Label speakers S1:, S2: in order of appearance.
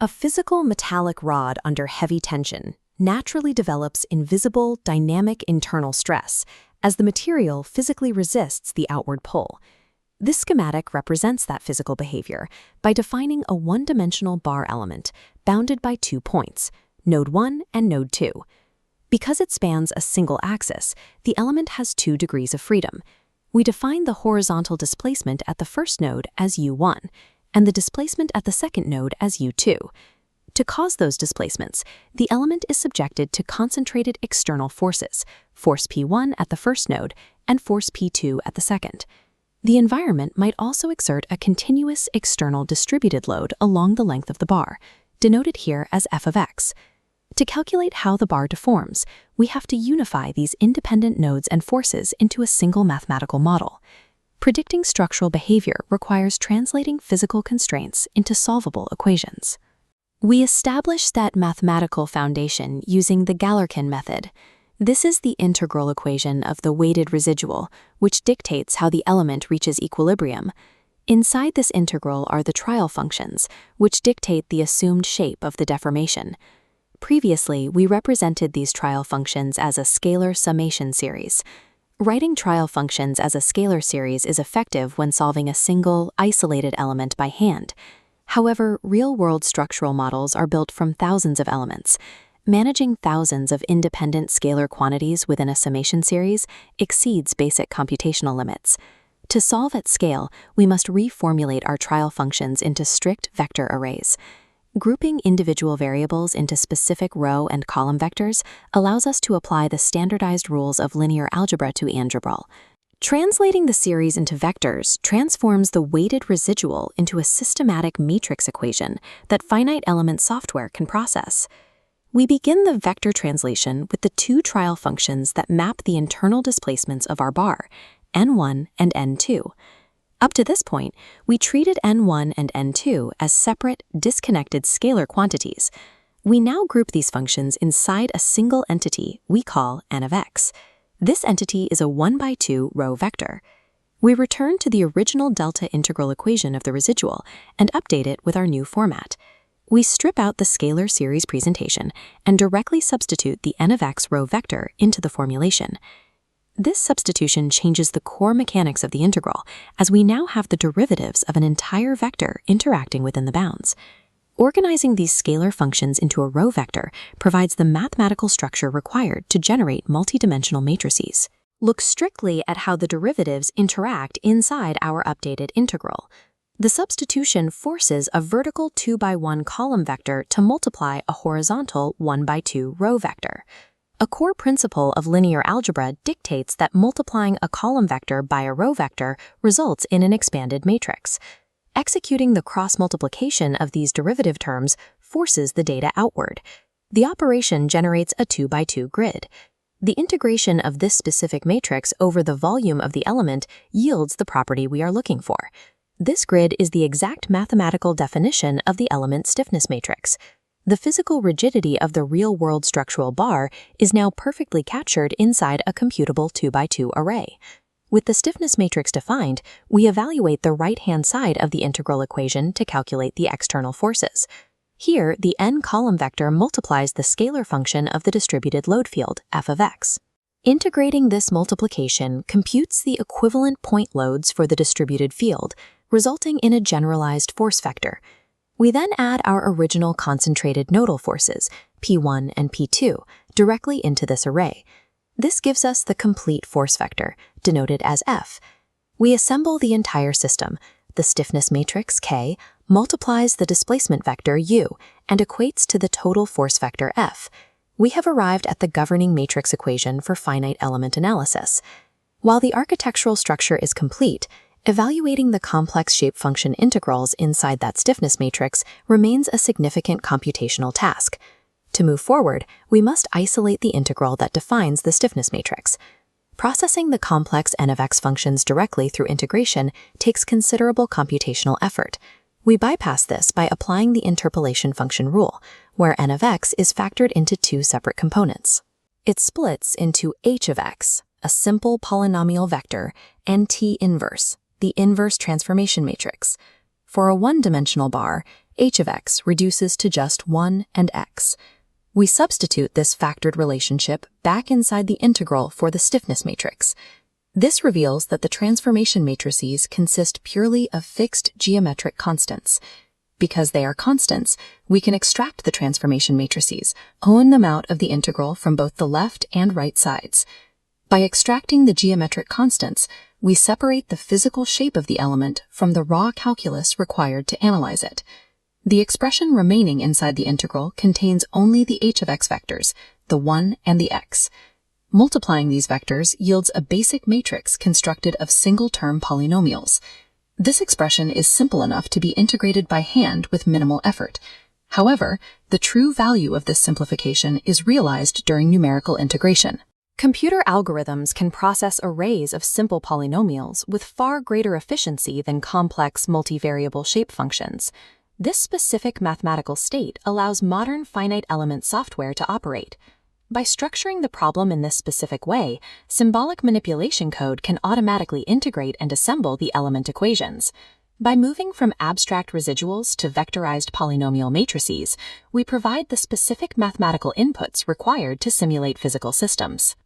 S1: A physical metallic rod under heavy tension naturally develops invisible, dynamic internal stress as the material physically resists the outward pull. This schematic represents that physical behavior by defining a one-dimensional bar element bounded by 2 points, node 1 and node 2. Because it spans a single axis, the element has 2 degrees of freedom. We define the horizontal displacement at the first node as U1 and the displacement at the second node as U2. To cause those displacements, the element is subjected to concentrated external forces, force P1 at the first node and force P2 at the second. The environment might also exert a continuous external distributed load along the length of the bar, denoted here as f of x. To calculate how the bar deforms, we have to unify these independent nodes and forces into a single mathematical model. Predicting structural behavior requires translating physical constraints into solvable equations. We establish that mathematical foundation using the Galerkin method. This is the integral equation of the weighted residual, which dictates how the element reaches equilibrium. Inside this integral are the trial functions, which dictate the assumed shape of the deformation. Previously, we represented these trial functions as a scalar summation series. Writing trial functions as a scalar series is effective when solving a single, isolated element by hand. However, real-world structural models are built from thousands of elements. Managing thousands of independent scalar quantities within a summation series exceeds basic computational limits. To solve at scale, we must reformulate our trial functions into strict vector arrays. Grouping individual variables into specific row and column vectors allows us to apply the standardized rules of linear algebra to algebra. Translating the series into vectors transforms the weighted residual into a systematic matrix equation that finite element software can process. We begin the vector translation with the 2 trial functions that map the internal displacements of our bar, n1 and n2. Up to this point, we treated n1 and n2 as separate, disconnected scalar quantities. We now group these functions inside a single entity we call n of x. This entity is a 1/2 row vector. We return to the original delta integral equation of the residual and update it with our new format. We strip out the scalar series presentation and directly substitute the n of x row vector into the formulation. This substitution changes the core mechanics of the integral, as we now have the derivatives of an entire vector interacting within the bounds. Organizing these scalar functions into a row vector provides the mathematical structure required to generate multidimensional matrices. Look strictly at how the derivatives interact inside our updated integral. The substitution forces a vertical 2×1 column vector to multiply a horizontal 1×2 row vector. A core principle of linear algebra dictates that multiplying a column vector by a row vector results in an expanded matrix. Executing the cross-multiplication of these derivative terms forces the data outward. The operation generates a 2×2 grid. The integration of this specific matrix over the volume of the element yields the property we are looking for. This grid is the exact mathematical definition of the element stiffness matrix. The physical rigidity of the real-world structural bar is now perfectly captured inside a computable 2×2 array. With the stiffness matrix defined, we evaluate the right-hand side of the integral equation to calculate the external forces. Here, the n-column vector multiplies the scalar function of the distributed load field, f of x. Integrating this multiplication computes the equivalent point loads for the distributed field, resulting in a generalized force vector. We then add our original concentrated nodal forces, P1 and P2, directly into this array. This gives us the complete force vector, denoted as F. We assemble the entire system. The stiffness matrix, K, multiplies the displacement vector, U, and equates to the total force vector, F. We have arrived at the governing matrix equation for finite element analysis. While the architectural structure is complete, evaluating the complex shape function integrals inside that stiffness matrix remains a significant computational task. To move forward, we must isolate the integral that defines the stiffness matrix. Processing the complex n of x functions directly through integration takes considerable computational effort. We bypass this by applying the interpolation function rule, where n of x is factored into 2 separate components. It splits into h of x, a simple polynomial vector, and t inverse, the inverse transformation matrix. For a one-dimensional bar, h of x reduces to just 1 and x. We substitute this factored relationship back inside the integral for the stiffness matrix. This reveals that the transformation matrices consist purely of fixed geometric constants. Because they are constants, we can extract the transformation matrices, own them out of the integral from both the left and right sides. By extracting the geometric constants, we separate the physical shape of the element from the raw calculus required to analyze it. The expression remaining inside the integral contains only the h of x vectors, the 1 and the x. Multiplying these vectors yields a basic matrix constructed of single-term polynomials. This expression is simple enough to be integrated by hand with minimal effort. However, the true value of this simplification is realized during numerical integration. Computer algorithms can process arrays of simple polynomials with far greater efficiency than complex multivariable shape functions. This specific mathematical state allows modern finite element software to operate. By structuring the problem in this specific way, symbolic manipulation code can automatically integrate and assemble the element equations. By moving from abstract residuals to vectorized polynomial matrices, we provide the specific mathematical inputs required to simulate physical systems.